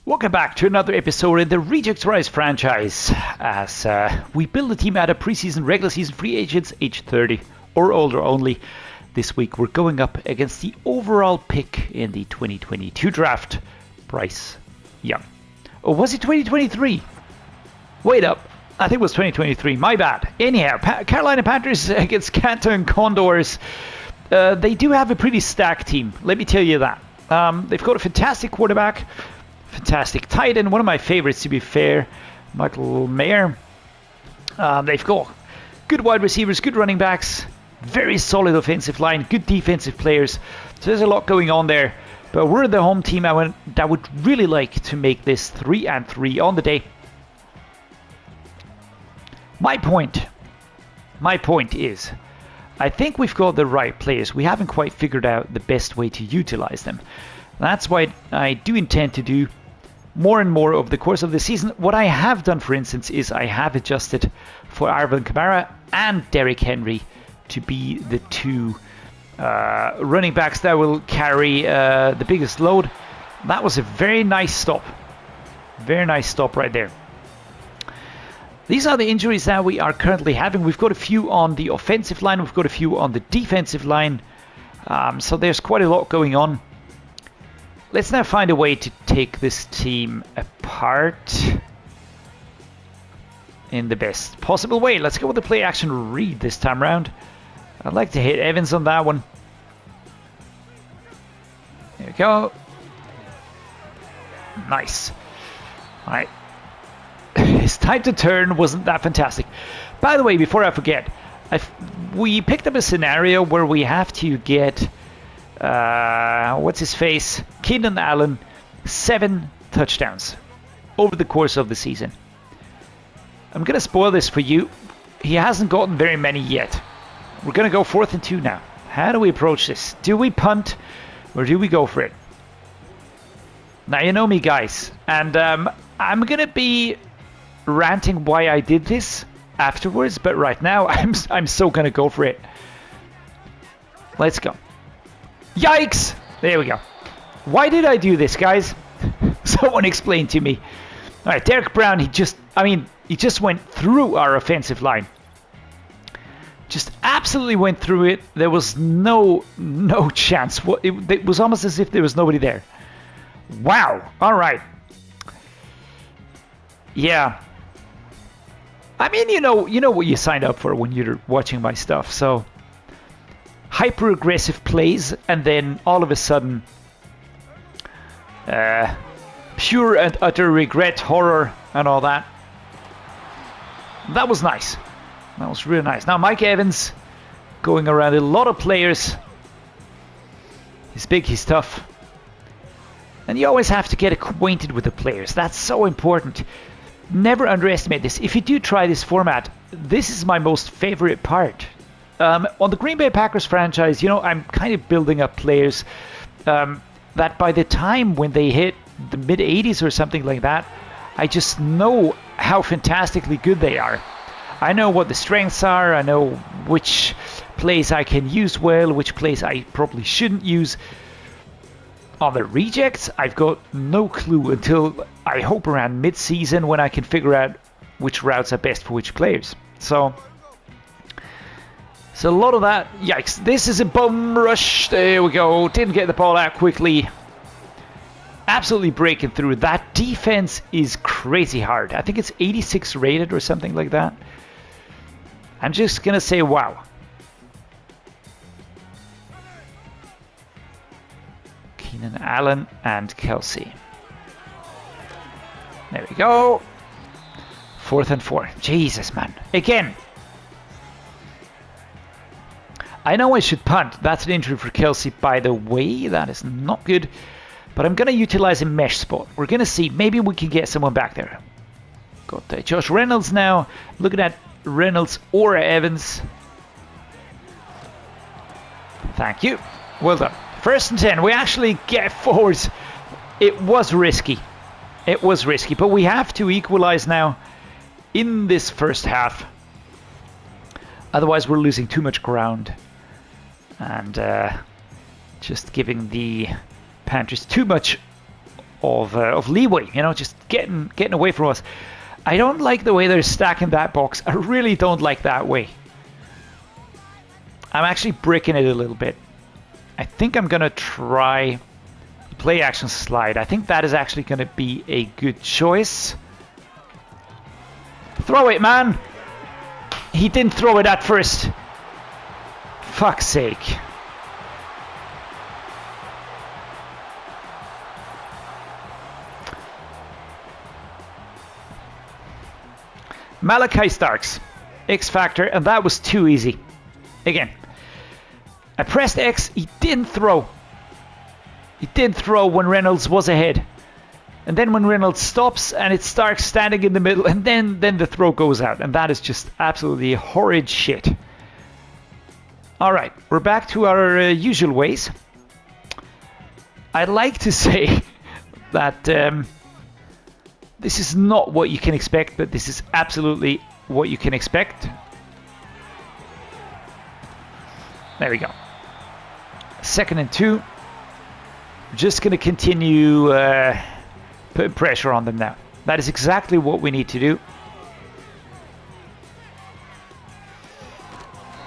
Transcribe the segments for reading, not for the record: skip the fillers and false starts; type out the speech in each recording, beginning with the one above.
Welcome back to another episode in the Rejects Rise franchise as we build a team out of preseason, regular season free agents age 30 or older only. This week we're going up against the overall pick in the 2022 draft, Bryce Young. Or was it 2023? Wait up, I think it was 2023, my bad. Anyhow, Carolina Panthers against Canton Condors. They do have a pretty stacked team, let me tell you that. They've got a fantastic quarterback, fantastic tight end, one of my favorites to be fair, Michael Mayer. They've got good wide receivers, good running backs, very solid offensive line, good defensive players. So there's a lot going on there. But we're the home team that would really like to make this 3-3 on the day. My point is, I think we've got the right players. We haven't quite figured out the best way to utilize them. That's why I do intend to do more and more over the course of the season. What I have done, for instance, is I have adjusted for Alvin Kamara and Derrick Henry to be the two running backs that will carry the biggest load. That was a very nice stop. Very nice stop right there. These are the injuries that we are currently having. We've got a few on the offensive line. We've got a few on the defensive line. So there's quite a lot going on. Let's now find a way to take this team apart in the best possible way. Let's go with the play action read this time around. I'd like to hit Evans on that one. There we go. Nice. All right. His time to turn wasn't that fantastic. By the way, before I forget, we picked up a scenario where we have to get what's his face? Keenan Allen 7 touchdowns over the course of the season. I'm gonna spoil this for you. He hasn't gotten very many yet. We're gonna go 4th and 2 now. How do we approach this? Do we punt or do we go for it? Now you know me, guys, and I'm gonna be ranting why I did this afterwards, but right now I'm so gonna go for it. Let's go. Yikes! There we go. Why did I do this, guys? Someone explain to me. All right, Derek Brown, he just went through our offensive line. Just absolutely went through it. There was no chance. It was almost as if there was nobody there. Wow. All right. Yeah. I mean, you know what you signed up for when you're watching my stuff. So hyper aggressive plays, and then all of a sudden, pure and utter regret, horror, and all that. That was nice. That was really nice. Now Mike Evans going around a lot of players. He's big, he's tough. And you always have to get acquainted with the players. That's so important. Never underestimate this. If you do try this format, this is my most favorite part. On the Green Bay Packers franchise, I'm kind of building up players that by the time when they hit the mid-80s or something like that, I just know how fantastically good they are. I know what the strengths are. I know which plays I can use well, which plays I probably shouldn't use. On the rejects, I've got no clue until I hope around mid-season when I can figure out which routes are best for which players. So a lot of that. Yikes, this is a bum rush. There we go. Didn't get the ball out quickly. Absolutely breaking through. That defense is crazy hard. I think it's 86 rated or something like that. I'm just going to say wow. Keenan Allen and Kelsey. There we go. 4th and 4. Jesus, man. Again. I know I should punt. That's an injury for Kelsey, by the way. That is not good. But I'm going to utilize a mesh spot. We're going to see. Maybe we can get someone back there. Got Josh Reynolds now. Looking at Reynolds or Evans. Thank you. Well done. 1st and 10. We actually get forwards. It was risky. It was risky. But we have to equalize now in this first half. Otherwise, we're losing too much ground. And just giving the Panthers too much of leeway, you know, just getting away from us. I don't like the way they're stacking that box. I really don't like that way. I'm actually breaking it a little bit. I think I'm gonna try play action slide. I think that is actually gonna be a good choice. Throw it, man! He didn't throw it at first. Fuck's sake. Malachi Starks, X Factor, and that was too easy. Again, I pressed X, he didn't throw. He did throw when Reynolds was ahead. And then when Reynolds stops and it's Starks standing in the middle, and then the throw goes out. And that is just absolutely horrid shit. Alright, we're back to our usual ways. I'd like to say that this is not what you can expect, but this is absolutely what you can expect. There we go. 2nd and 2. We're just going to continue putting pressure on them now. That is exactly what we need to do.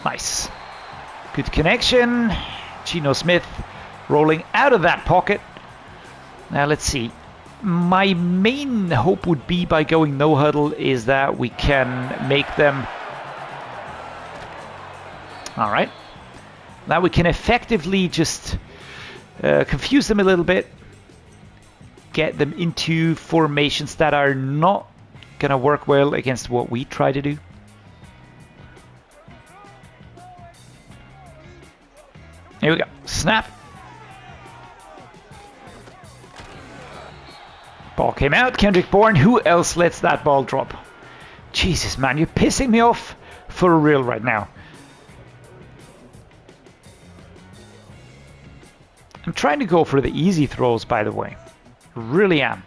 Nice. Good connection. Geno Smith rolling out of that pocket. Now let's see. My main hope would be by going no huddle is that we can make them... Alright. Now we can effectively just confuse them a little bit. Get them into formations that are not going to work well against what we try to do. Here we go. Snap. Ball came out. Kendrick Bourne. Who else lets that ball drop? Jesus, man. You're pissing me off for real right now. I'm trying to go for the easy throws, by the way. Really am.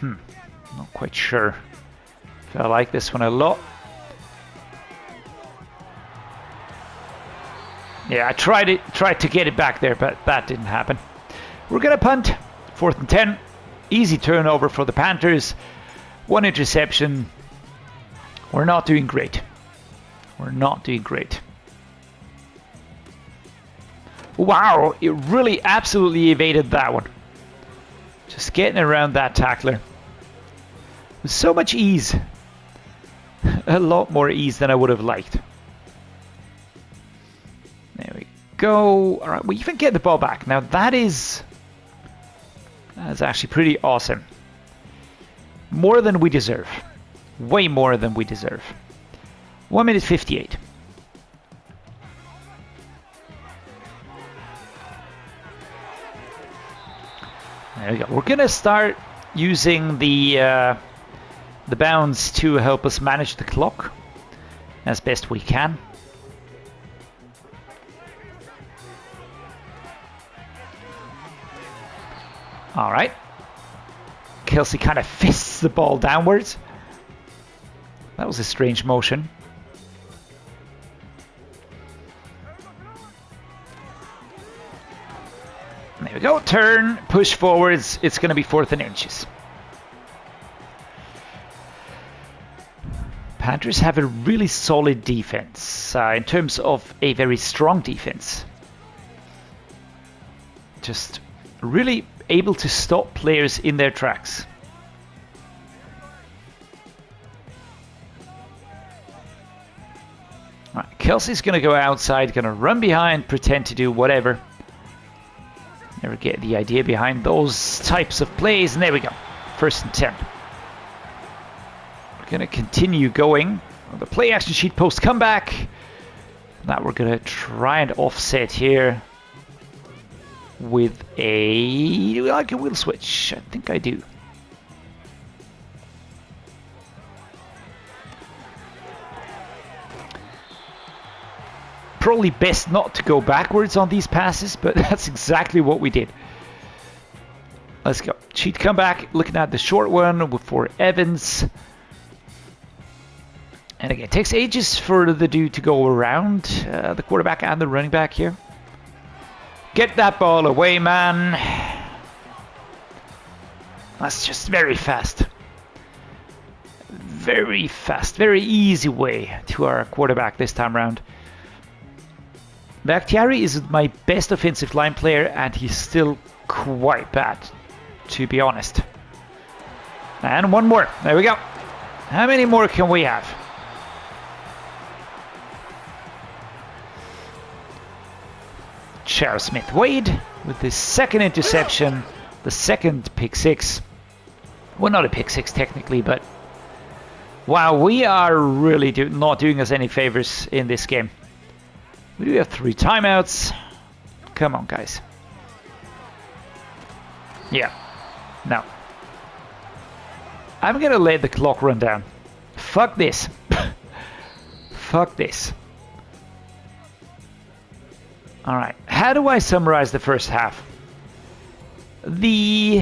Not quite sure if I like this one a lot. Yeah, I tried to get it back there, but that didn't happen. We're gonna punt. 4th and 10. Easy turnover for the Panthers. 1 interception. We're not doing great. We're not doing great. Wow, it really absolutely evaded that one. Just getting around that tackler. With so much ease. A lot more ease than I would have liked. There we go. Alright, we even get the ball back. Now that's actually pretty awesome. More than we deserve. Way more than we deserve. 1 minute 58. There we go. We're gonna start using the bounds to help us manage the clock as best we can. All right. Kelsey kind of fists the ball downwards. That was a strange motion. There we go. Turn, push forwards. It's going to be 4th and inches. Panthers have a really solid defense in terms of a very strong defense. Just really able to stop players in their tracks. All right, Kelsey's going to go outside, going to run behind, pretend to do whatever. Never get the idea behind those types of plays. And there we go. 1st and 10. We're going to continue going. The play action sheet post comeback. That we're going to try and offset here with a wheel switch. I think I do. Probably best not to go backwards on these passes, but that's exactly what we did. Let's go. Cheat comeback. Looking at the short one for Evans. And again, it takes ages for the dude to go around the quarterback and the running back here. Get that ball away, man. That's just very fast. Very fast, very easy way to our quarterback this time around. Bakhtiari is my best offensive line player, and he's still quite bad, to be honest. And one more. There we go. How many more can we have? Charles Smith-Wade with the second interception, the second pick six. Well, not a pick six technically, but wow, we are really not doing us any favors in this game. We do have 3 timeouts. Come on, guys. Yeah. No. I'm gonna let the clock run down. Fuck this. Fuck this. Alright. How do I summarize the first half? The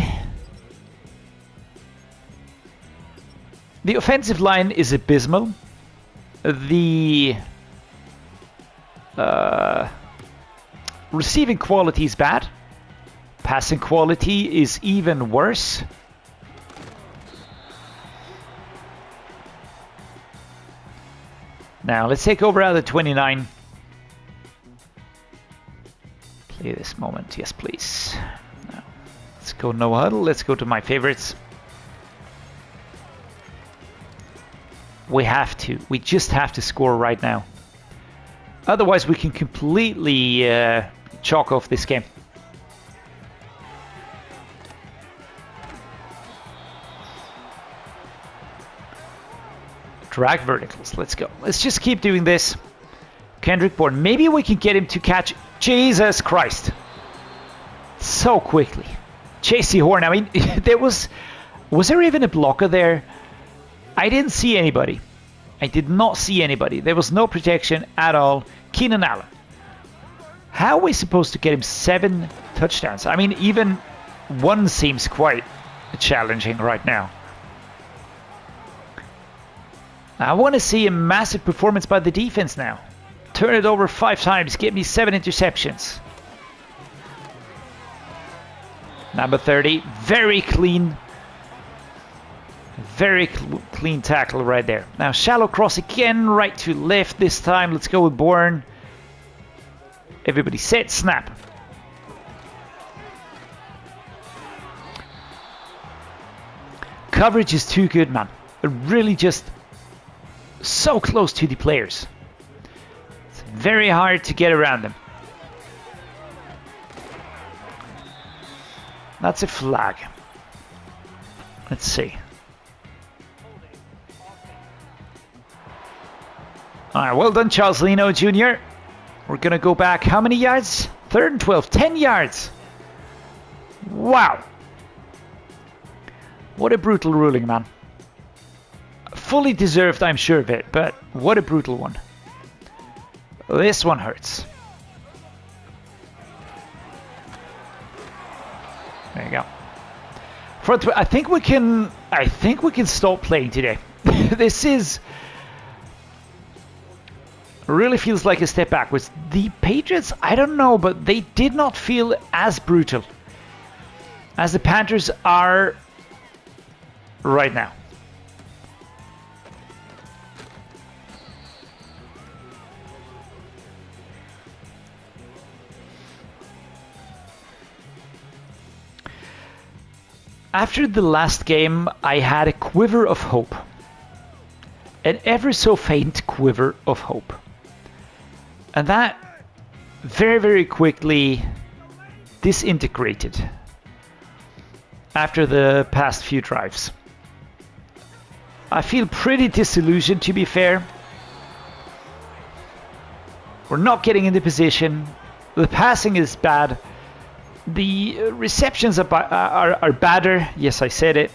offensive line is abysmal. The receiving quality is bad. Passing quality is even worse. Now let's take over out of 29. Play this moment, yes please. Now, let's go no huddle. Let's go to my favorites. We just have to score right now. Otherwise we can completely chalk off this game. Drag verticals, let's go. Let's just keep doing this. Kendrick Bourne, maybe we can get him to catch. Jesus Christ. So quickly. JC Horn, I mean, was there even a blocker there? I didn't see anybody. I did not see anybody. There was no protection at all. Keenan Allen. How are we supposed to get him 7 touchdowns? I mean, even one seems quite challenging right now. I want to see a massive performance by the defense now. Turn it over 5 times. Give me 7 interceptions. Number 30. Very clean. Very clean tackle right there. Now shallow cross again. Right to left this time. Let's go with Bourne. Everybody set. Snap. Coverage is too good, man. Really just so close to the players. It's very hard to get around them. That's a flag. Let's see. Alright, well done, Charles Leno Jr. We're gonna go back. How many yards? 3rd and 12. 10 yards. Wow. What a brutal ruling, man. Fully deserved, I'm sure of it, but what a brutal one. This one hurts. There you go. I think we can stop playing today. This really feels like a step backwards. The Patriots, I don't know, but they did not feel as brutal as the Panthers are right now. After the last game, I had a quiver of hope. An ever so faint quiver of hope. And that very, very quickly disintegrated after the past few drives. I feel pretty disillusioned, to be fair. We're not getting into position. The passing is bad. The receptions are badder. Yes, I said it.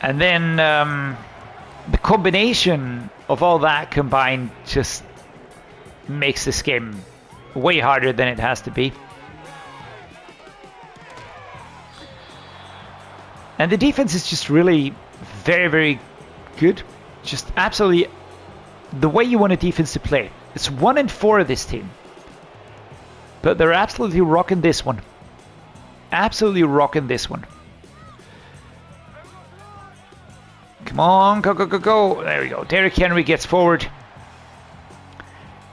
And then the combination of all that combined just makes this game way harder than it has to be. And the defense is just really very, very good. Just absolutely the way you want a defense to play. It's 1-4 of this team. But they're absolutely rocking this one. Absolutely rocking this one. Come on, go, go, go, go. There we go. Derrick Henry gets forward.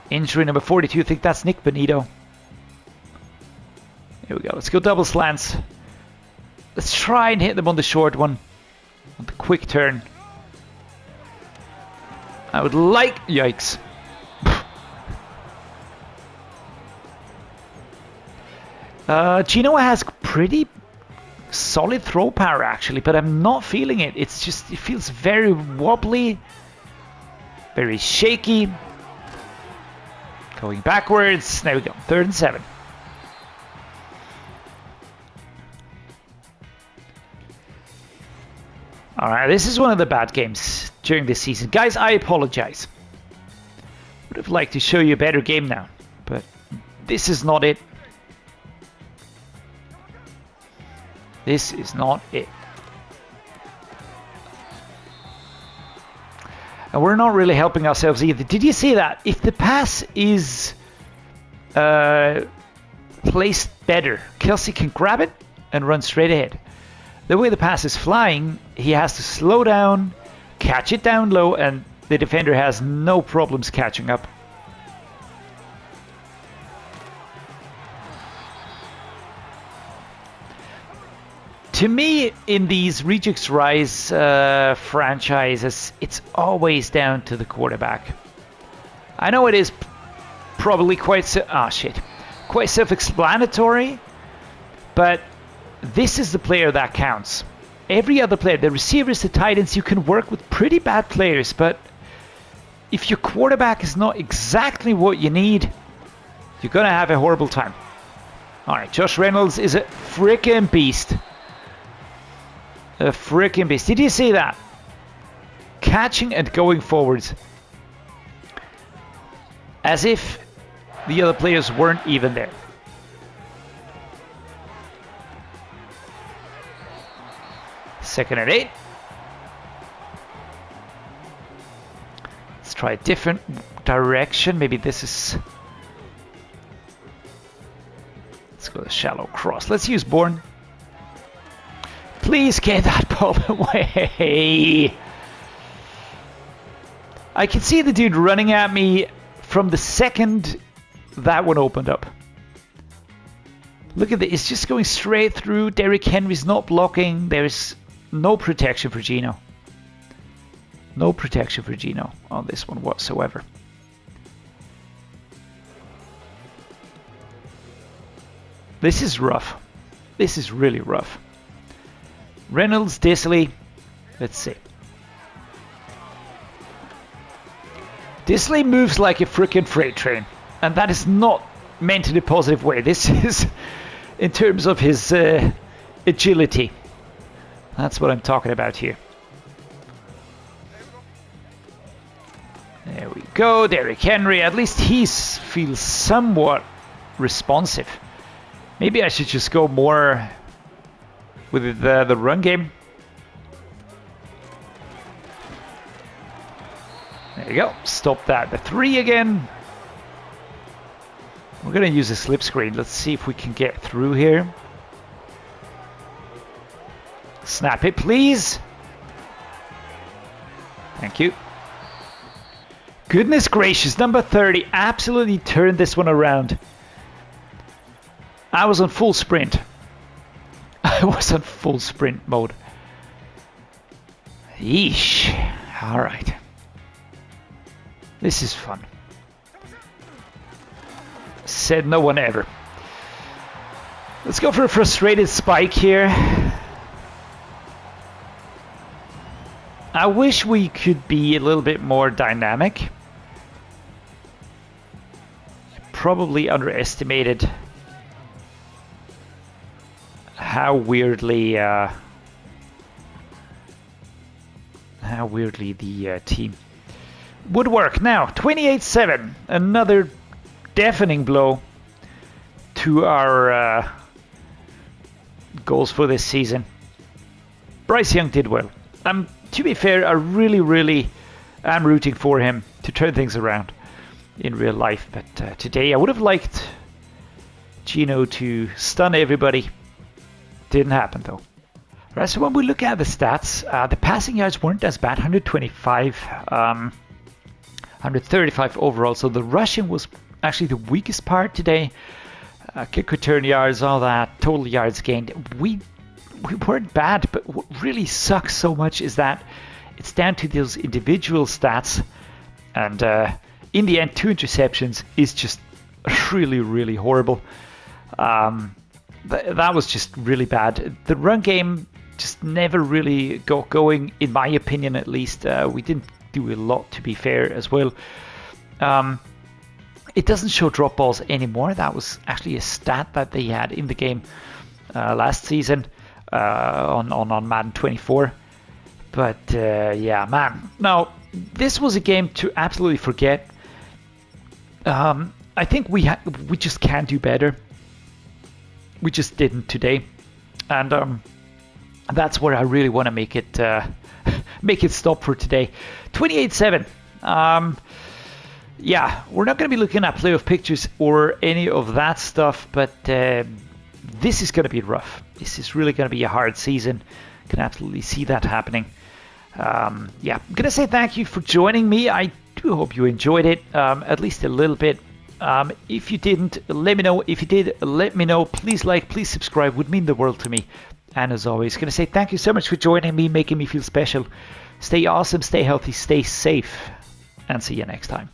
Injury number 42. I think that's Nick Bonito. Here we go. Let's go double slants. Let's try and hit them on the short one. On the quick turn. I would like... Yikes. Gino has pretty solid throw power actually, but I'm not feeling it. It's just, it feels very wobbly, very shaky. Going backwards. There we go. 3rd and 7. Alright, this is one of the bad games during this season. Guys, I apologize. Would have liked to show you a better game now, but this is not it. This is not it. And we're not really helping ourselves either. Did you see that? If the pass is placed better, Kelsey can grab it and run straight ahead. The way the pass is flying, he has to slow down, catch it down low, and the defender has no problems catching up. To me, in these Rejects Rise franchises, it's always down to the quarterback. I know it is probably quite self-explanatory, but this is the player that counts. Every other player, the receivers, the tight ends, you can work with pretty bad players, but if your quarterback is not exactly what you need, you're gonna have a horrible time. All right, Josh Reynolds is a freaking beast. A freaking beast. Did you see that? Catching and going forwards. As if the other players weren't even there. Second and 8. Let's try a different direction. Maybe this is... Let's go to shallow cross. Let's use Bourne. Please get that ball away. I can see the dude running at me from the second that one opened up. Look at this. It's just going straight through. Derrick Henry's not blocking. There's no protection for Gino. No protection for Gino on this one whatsoever. This is rough. This is really rough. Reynolds, Disley, let's see. Disley moves like a freaking freight train, and that is not meant in a positive way. This is in terms of his agility. That's what I'm talking about here. There we go, Derrick Henry. At least he feels somewhat responsive. Maybe I should just go more with the run game. There you go. Stop that. The 3 again. We're going to use a slip screen. Let's see if we can get through here. Snap it, please. Thank you. Goodness gracious. Number 30 absolutely turned this one around. I was on full sprint. I was on full sprint mode. Yeesh. Alright. This is fun. Said no one ever. Let's go for a frustrated spike here. I wish we could be a little bit more dynamic. Probably underestimated how weirdly the team would work. Now 28-7, another deafening blow to our goals for this season. Bryce Young did well. To be fair, I really am rooting for him to turn things around in real life. But today I would have liked Gino to stun everybody. Didn't happen though. Right, so when we look at the stats, the passing yards weren't as bad, 125, 135 overall. So the rushing was actually the weakest part today. Kick return yards, all that, total yards gained. We weren't bad, but what really sucks so much is that it's down to those individual stats. And in the end, 2 interceptions is just really horrible. That was just really bad. The run game just never really got going, in my opinion at least. We didn't do a lot, to be fair, as well. It doesn't show drop balls anymore. That was actually a stat that they had in the game last season on Madden 24. But yeah, man. Now, this was a game to absolutely forget. I think we just can do better. We just didn't today. And that's where I really want to make it stop for today. 28-7. Yeah, we're not going to be looking at playoff pictures or any of that stuff, but this is going to be rough. This is really going to be a hard season. Can absolutely see that happening. Yeah, I'm going to say thank you for joining me. I do hope you enjoyed it, at least a little bit. If you didn't, let me know. If you did, let me know. Please like, please subscribe. Would mean the world to me. And as always, going to say thank you so much for joining me, making me feel special. Stay awesome, stay healthy, stay safe, and see you next time.